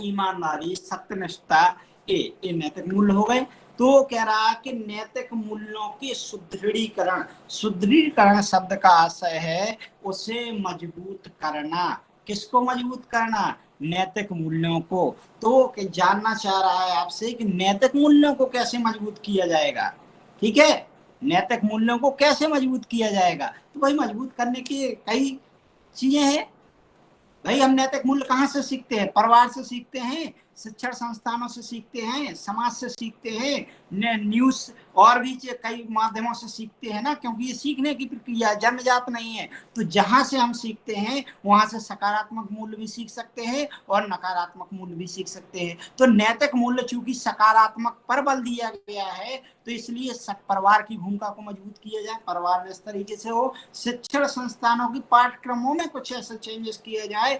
ईमानदारी, सत्यनिष्ठा, ये नैतिक मूल्य हो गए। तो कह रहा है कि नैतिक मूल्यों के सुदृढ़ीकरण, सुदृढ़ीकरण शब्द का आशय है उसे मजबूत करना। किसको मजबूत करना? नैतिक मूल्यों को। तो जानना चाह रहा है आपसे कि नैतिक मूल्यों को कैसे मजबूत किया जाएगा। ठीक है, नैतिक मूल्यों को कैसे मजबूत किया जाएगा? तो भाई मजबूत करने की कई चीजें हैं। भाई हम नैतिक मूल्य कहाँ से सीखते हैं? परिवार से सीखते हैं, शिक्षण संस्थानों से सीखते हैं, समाज से सीखते हैं, न्यूज और भी कई माध्यमों से सीखते हैं ना, क्योंकि ये सीखने की प्रक्रिया जन्मजात नहीं है। तो जहां से हम सीखते हैं वहां से सकारात्मक मूल्य भी सीख सकते हैं और नकारात्मक मूल्य भी सीख सकते हैं। तो नैतिक मूल्य चूंकि सकारात्मक पर बल दिया गया है, तो इसलिए परिवार की भूमिका को मजबूत किया जाए, परिवार में इस तरीके से हो। शिक्षण संस्थानों की पाठ्यक्रमों में कुछ ऐसे चेंजेस किए जाए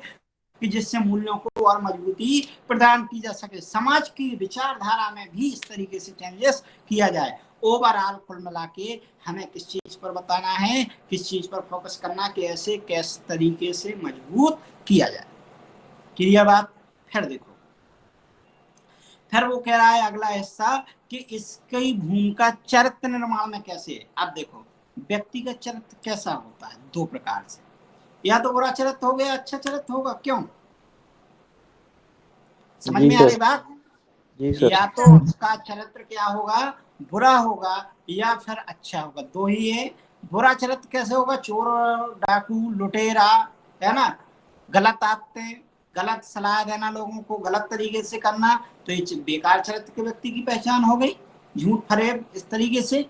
कि जिससे मूल्यों को और मजबूती प्रदान की जा सके। समाज की विचारधारा में भी इस तरीके से चेंजेस किया जाए। ओवरऑल कुल मिला के हमें किस चीज पर बताना है, किस चीज पर फोकस करना कि ऐसे किस तरीके से मजबूत किया जाए। क्लियर बात? फिर देखो, फिर वो कह रहा है अगला हिस्सा कि इसकी भूमिका चरित्र निर्माण में कैसे है। अब देखो व्यक्तिगत चरित्र कैसा होता है, दो प्रकार से, या तो बुरा चरित्र हो गया, अच्छा चरित्र होगा। क्यों? समझ जी में आ सर। रही बात? जी सर। या तो उसका चरित्र क्या होगा, बुरा होगा, या फिर अच्छा होगा, दो ही है। बुरा चरित्र कैसे होगा? चोर, डाकू, लुटेरा, है ना, गलत आदतें, गलत सलाह देना, लोगों को गलत तरीके से करना, तो ये बेकार चरित्र के व्यक्ति की पहचान हो गई, झूठ फरेब इस तरीके से।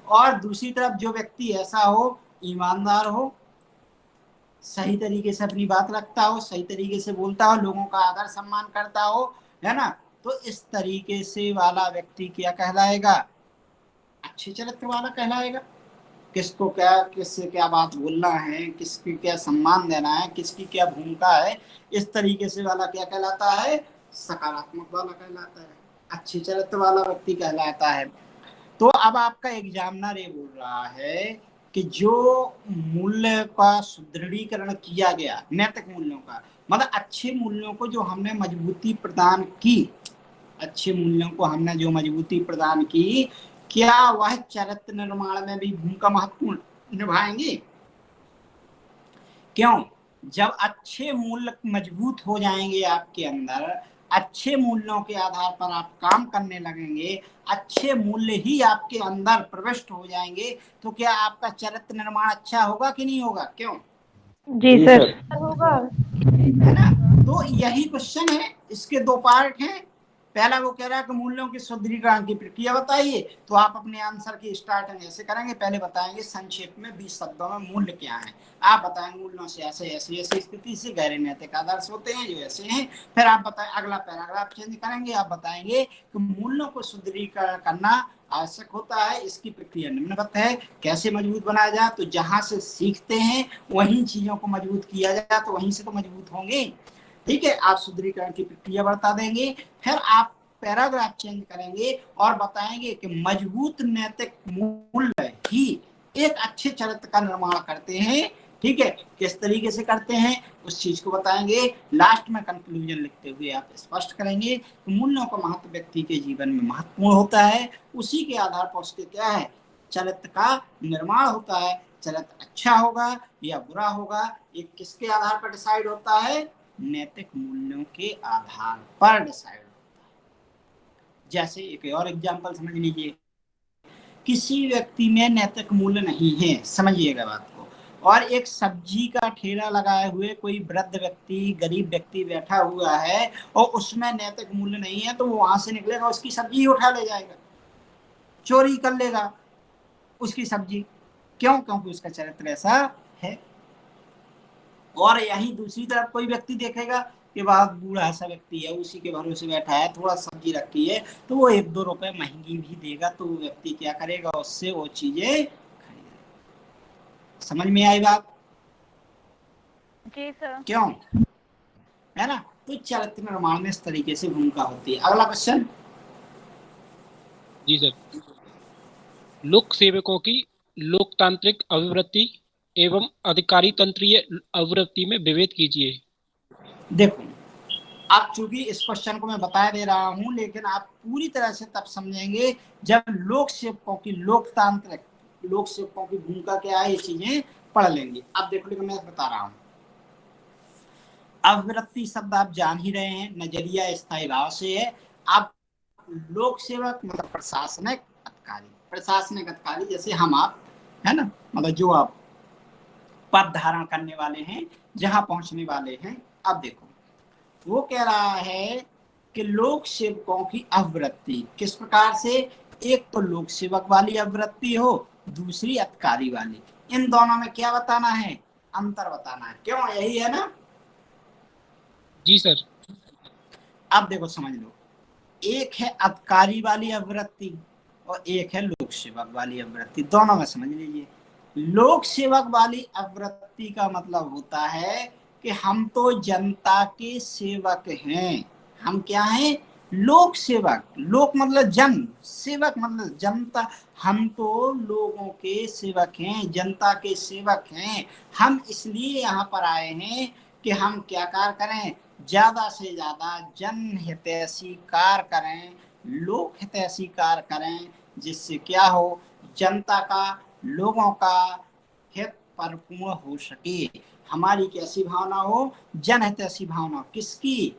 और दूसरी तरफ जो व्यक्ति ऐसा हो, ईमानदार हो, सही तरीके से अपनी बात रखता हो, सही तरीके से बोलता हो, लोगों का आदर सम्मान करता हो, है ना, तो इस तरीके से वाला व्यक्ति क्या कहलाएगा? अच्छे चरित्र वाला कहलाएगा। किसको क्या, किससे क्या बात बोलना है, किसकी क्या सम्मान देना है, किसकी क्या भूमिका है, इस तरीके से वाला क्या कहलाता है? सकारात्मक वाला कहलाता है, अच्छे चरित्र वाला व्यक्ति कहलाता है। तो अब आपका एग्जामिनर ये बोल रहा है कि जो मूल्य का सुदृढ़ीकरण किया गया, नैतिक मूल्यों का, मतलब अच्छे मूल्यों को जो हमने मजबूती प्रदान की, अच्छे मूल्यों को हमने जो मजबूती प्रदान की, क्या वह चरित्र निर्माण में भी भूमिका महत्वपूर्ण निभाएंगे? क्यों? जब अच्छे मूल्य मजबूत हो जाएंगे आपके अंदर, अच्छे मूल्यों के आधार पर आप काम करने लगेंगे, अच्छे मूल्य ही आपके अंदर प्रविष्ट हो जाएंगे, तो क्या आपका चरित्र निर्माण अच्छा होगा कि नहीं होगा? क्यों? जी जी सर। सर। होगा। है ना? तो यही क्वेश्चन है, इसके दो पार्ट हैं। पहला वो कह रहा है कि मूल्यों की सुदृढ़ीकरण की प्रक्रिया बताइए, तो आप अपने आंसर की स्टार्टिंग ऐसे करेंगे, पहले बताएंगे संक्षेप में 20 शब्दों में मूल्य क्या है। आप बताएंगे मूल्यों से ऐसे ऐसी ऐसी स्थिति से गहरे नैतिक आदर्श होते हैं जो ऐसे हैं। फिर आप बताएं, अगला पैराग्राफ चेंज करेंगे, आप बताएंगे कि मूल्यों को सुदृढ़ीकरण करना आवश्यक होता है, इसकी प्रक्रिया निम्नवत है। कैसे मजबूत बनाया जाए? तो जहां से सीखते हैं वहीं चीजों को मजबूत किया जाए, तो वहीं से तो मजबूत होंगे। ठीक है, आप सुदृढ़ीकरण की प्रक्रिया बता देंगे। फिर आप पैराग्राफ चेंज करेंगे और बताएंगे कि मजबूत नैतिक मूल्य ही एक अच्छे चरित्र का निर्माण करते हैं। ठीक है, किस तरीके से करते हैं उस चीज को बताएंगे। लास्ट में कंक्लूजन लिखते हुए आप स्पष्ट करेंगे कि मूल्यों का महत्व व्यक्ति के जीवन में महत्वपूर्ण होता है, उसी के आधार पर उसके क्या है, चरित्र का निर्माण होता है। चरित्र अच्छा होगा या बुरा होगा, ये किसके आधार पर डिसाइड होता है? नैतिक मूल्यों के आधार पर डिसाइड होता है। जैसे एक और एग्जांपल समझ लीजिए, किसी व्यक्ति में नैतिक मूल्य नहीं है, समझिएगा बात को, और एक सब्जी का ठेला लगाए हुए कोई वृद्ध व्यक्ति, गरीब व्यक्ति बैठा हुआ है और उसमें नैतिक मूल्य नहीं है, तो वो वहां से निकलेगा उसकी सब्जी ही उठा ले जाएगा। चोरी कर लेगा उसकी सब्जी, क्यों? क्योंकि उसका चरित्र ऐसा है। और यही दूसरी तरफ कोई व्यक्ति देखेगा कि बहुत बूढ़ा सा व्यक्ति है, उसी के भरोसे बैठा है, थोड़ा सब्जी रखी है, तो वो 1-2 रुपए महंगी भी देगा, तो वो व्यक्ति क्या करेगा, उससे वो चीजें खरीदेगा। समझ में आई बात? जी सर। क्यों? है ना? तो चरित्र निर्माण में इस तरीके से भूमिका होती है। अगला क्वेश्चन। जी सर। लोक सेवकों की लोकतांत्रिक अभिवृत्ति एवं अधिकारी तंत्रीय अभिवृत्ति में विभेद कीजिए। देखो, अब चूंकि इस क्वेश्चन को मैं बता दे रहा हूं, लेकिन आप पूरी तरह से तब समझेंगे जब लोक सेवकों की लोकतांत्रिक, लोक सेवकों की भूमिका क्या है, ये चीजें पढ़ लेंगे। अब देखो, लेकिन मैं बता रहा हूं, अभिवृत्ति शब्द आप जान ही रहे हैं, नजरिया स्थायी भाव से है। अब लोक सेवक मतलब प्रशासनिक अधिकारी, प्रशासनिक अधिकारी जैसे हम आप, है ना, मतलब जो आप पद धारण करने वाले हैं, जहां पहुंचने वाले हैं। अब देखो, वो कह रहा है कि लोक सेवकों की अभिवृत्ति किस प्रकार से, एक तो लोक सेवक वाली अभिवृत्ति हो, दूसरी अधिकारी वाली। इन दोनों में क्या बताना है, अंतर बताना है। क्यों? यही है ना? जी सर। अब देखो समझ लो, एक है अधिकारी वाली अभिवृत्ति और एक है लोक सेवक वाली अभिवृत्ति, दोनों में समझ लीजिए। लोक सेवक वाली अभिवृत्ति का मतलब होता है कि हम तो जनता के सेवक हैं। हम क्या हैं? लोक सेवक। लोक मतलब जन, सेवक मतलब जनता। हम तो लोगों के सेवक हैं, जनता के सेवक हैं। हम इसलिए यहाँ पर आए हैं कि हम क्या कार्य करें, ज्यादा से ज्यादा जनहितैषी कार्य करें, लोक हितैषी कार्य करें, जिससे क्या हो, जनता का, लोगों का हित परिपूर्ण हो सके। हमारी कैसी भावना हो, जनहितैषी भावना। किसकी?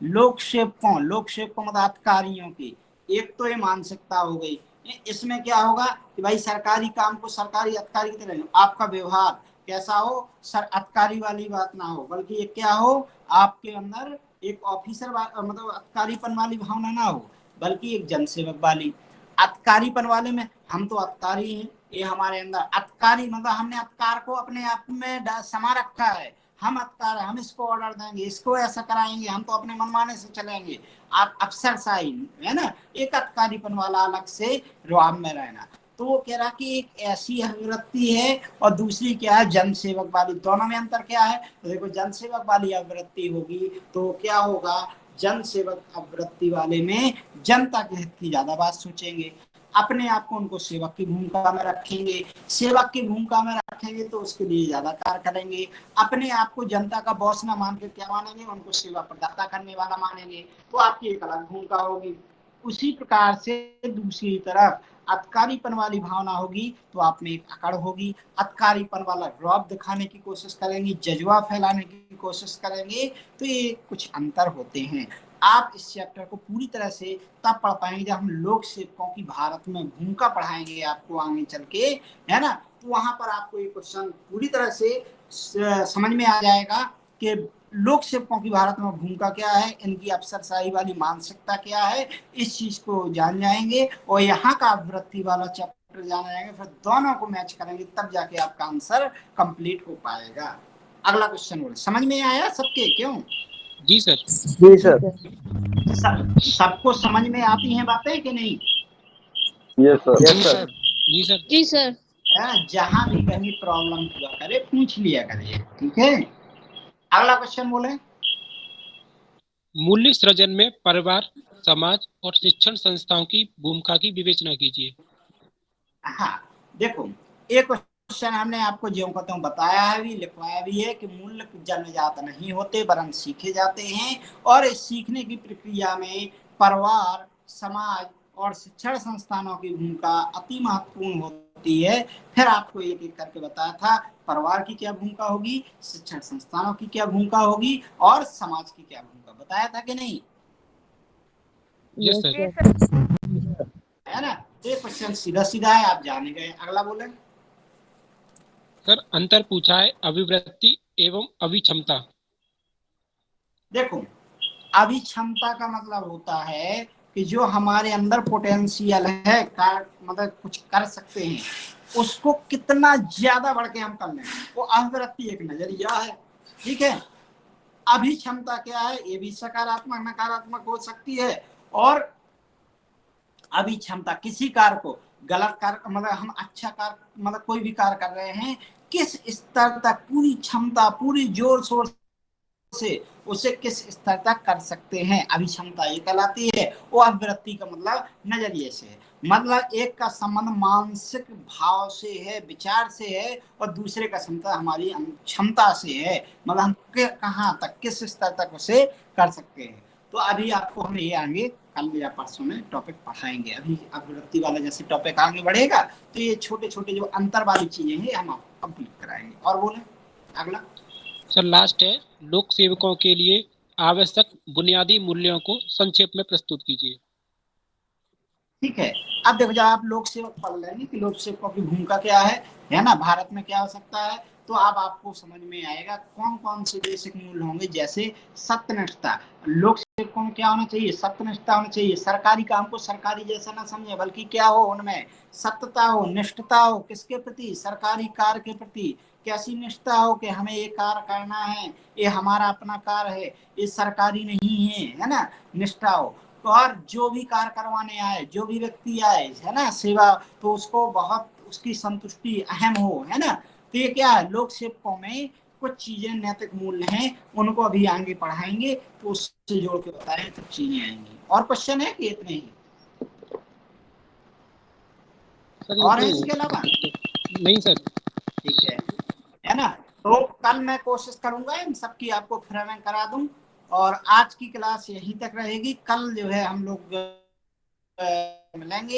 लोक सेवकों, लोक सेवकों मतलब अधिकारियों की। एक तो ये मानसिकता हो गई। इसमें क्या होगा कि भाई सरकारी काम को सरकारी अधिकारी की तरह, आपका व्यवहार कैसा हो, सर अधिकारी वाली बात ना हो, बल्कि ये क्या हो, आपके अंदर एक ऑफिसर मतलब अधिकारीपन वाली भावना ना हो, बल्कि एक जनसेवक वाली। अधिकारीपन वाले में हम तो अधिकारी हैं, ये हमारे अंदर अधिकारी मतलब हमने अधिकार को अपने आप में समा रखा है। हम अधिकार, हम इसको ऑर्डर देंगे, इसको ऐसा कराएंगे, हम तो अपने मनमाने से चलेंगे। आप अफसरशाही, है ना, एक अधिकारीपन वाला अलग से रुआब में रहना। तो वो कह रहा कि एक ऐसी अभिवृत्ति है और दूसरी क्या है, जनसेवक वाली। दोनों में अंतर क्या है? तो देखो, जनसेवक वाली अभिवृत्ति होगी तो क्या होगा, जनसेवक अभिवृत्ति वाले में जनता के हित की ज्यादा बात सोचेंगे, अपने आप को उनको सेवक की भूमिका में रखेंगे। सेवक की भूमिका में रखेंगे तो उसके लिए ज्यादा कार्य करेंगे। अपने आप को जनता का बॉस ना मान के क्या मानेंगे, उनको सेवा प्रदाता करने वाला मानेंगे। तो आपकी एक अलग भूमिका होगी। उसी प्रकार से दूसरी तरफ अधिकारीपन वाली भावना होगी तो आप में एक अकड़ होगी। अधिकारीपन वाला रौब दिखाने की कोशिश करेंगे, जज्बा फैलाने की कोशिश करेंगे। तो ये कुछ अंतर होते हैं। आप इस चैप्टर को पूरी तरह से तब पढ़ पाएंगे जब हम लोक सेवकों की भारत में भूमिका पढ़ाएंगे आपको आगे चल के, है ना। तो वहां पर आपको ये क्वेश्चन पूरी तरह से समझ में आ जाएगा कि लोक सेवकों की भारत में भूमिका क्या है, इनकी अफसरशाही वाली मानसिकता क्या है, इस चीज को जान जाएंगे। और यहाँ का अभिवृत्ति वाला चैप्टर जान जाएंगे, फिर दोनों को मैच करेंगे, तब जाके आपका आंसर कंप्लीट हो पाएगा। अगला क्वेश्चन बोले, समझ में आया सबके? क्यों? जी सर। जी सर। सबको समझ में आती हैं बातें कि नहीं? Yes sir. जी सर। जी सर। जी सर। जहां भी कहीं प्रॉब्लम हुआ करे पूछ लिया करिए, ठीक है। अगला क्वेश्चन बोले। मूल्य सृजन में परिवार, समाज और शिक्षण संस्थाओं की भूमिका की विवेचना कीजिए। हाँ, देखो, एक क्वेश्चन हमने आपको ज्यों का त्यों बताया है भी, लिखवाया भी है कि मूल्य जन्मजात नहीं होते वरन सीखे जाते हैं, और इस सीखने की प्रक्रिया में परिवार, समाज और शिक्षण संस्थानों की भूमिका अति महत्वपूर्ण होती है। फिर आपको एक एक करके बताया था, परिवार की क्या भूमिका होगी, शिक्षण संस्थानों की क्या भूमिका होगी, और समाज की क्या भूमिका, बताया था कि नहीं? यस जी सर। सर। है ना। ये क्वेश्चन सीधा सीधा है, आप जाने गए। अगला बोले। सर अंतर पूछा है अभिवृत्ति एवं अभिक्षमता। देखो, अभिक्षमता का मतलब होता है कि जो हमारे अंदर पोटेंशियल है, मतलब कुछ कर सकते हैं, उसको कितना ज्यादा बढ़ के हम कर लें, वो अभिवृत्ति एक नजरिया है। ठीक है, अभी क्षमता क्या है, ये भी सकारात्मक नकारात्मक हो सकती है। और अभी क्षमता किसी कार्य को, गलत कार्य मतलब हम अच्छा कार्य मतलब कोई भी कार्य कर रहे हैं, किस स्तर तक पूरी क्षमता पूरी जोर शोर से उसे किस स्तर तक कर सकते हैं, अभी क्षमता ये कहलाती है। वो अभिवृत्ति का मतलब नजरिए से है, मतलब एक का संबंध मानसिक भाव से है, विचार से है, और दूसरे का क्षमता हमारी क्षमता से है, मतलब हम कहाँ तक किस स्तर तक उसे कर सकते हैं। तो अभी आपको हम ये आगे कल या परसों में टॉपिक पढ़ाएंगे। अभी अभिवृत्ति वाला जैसे टॉपिक आगे बढ़ेगा तो ये छोटे छोटे जो अंतर वाली चीजें हैं हम आपको कंप्लीट कराएंगे। और बोले अगला सर लास्ट है, लोक सेवकों के लिए आवश्यक बुनियादी मूल्यों को संक्षेप में प्रस्तुत कीजिए। ठीक है, अब देखो जब आप लोक सेवक पढ़ लेंगे कि लोक सेवकों की भूमिका क्या है ना, भारत में क्या हो सकता है, तो अब आपको समझ में आएगा कौन कौन से बेसिक मूल्य होंगे। जैसे सत्यनिष्ठता, लोक सेवकों में क्या होना चाहिए, सत्यनिष्ठता होना चाहिए, सरकारी काम को सरकारी जैसा ना समझे, बल्कि क्या हो उनमें सत्यता हो, निष्ठता हो, किसके प्रति, सरकारी कार्य के प्रति। कैसी निष्ठा हो कि हमें ये कार्य करना है, ये हमारा अपना कार्य है, ये सरकारी नहीं है ना, निष्ठा हो। और जो भी कार्य करवाने आए, जो भी व्यक्ति आए है ना सेवा, तो उसको बहुत उसकी संतुष्टि अहम हो, है ना। तो ये क्या है, लोक सेवकों में कुछ चीजें नैतिक मूल्य हैं, उनको अभी आगे पढ़ाएंगे तो उससे जोड़ के बताएं तो चीजें आएंगी। और क्वेश्चन है कि इतने ही, सर और है ये इसके अलावा? नहीं सर। ठीक है ना। तो कल मैं कोशिश करूंगा इन सबकी आपको फिर मैं करा दूं। और आज की क्लास यहीं तक रहेगी, कल जो है हम लोग मिलेंगे।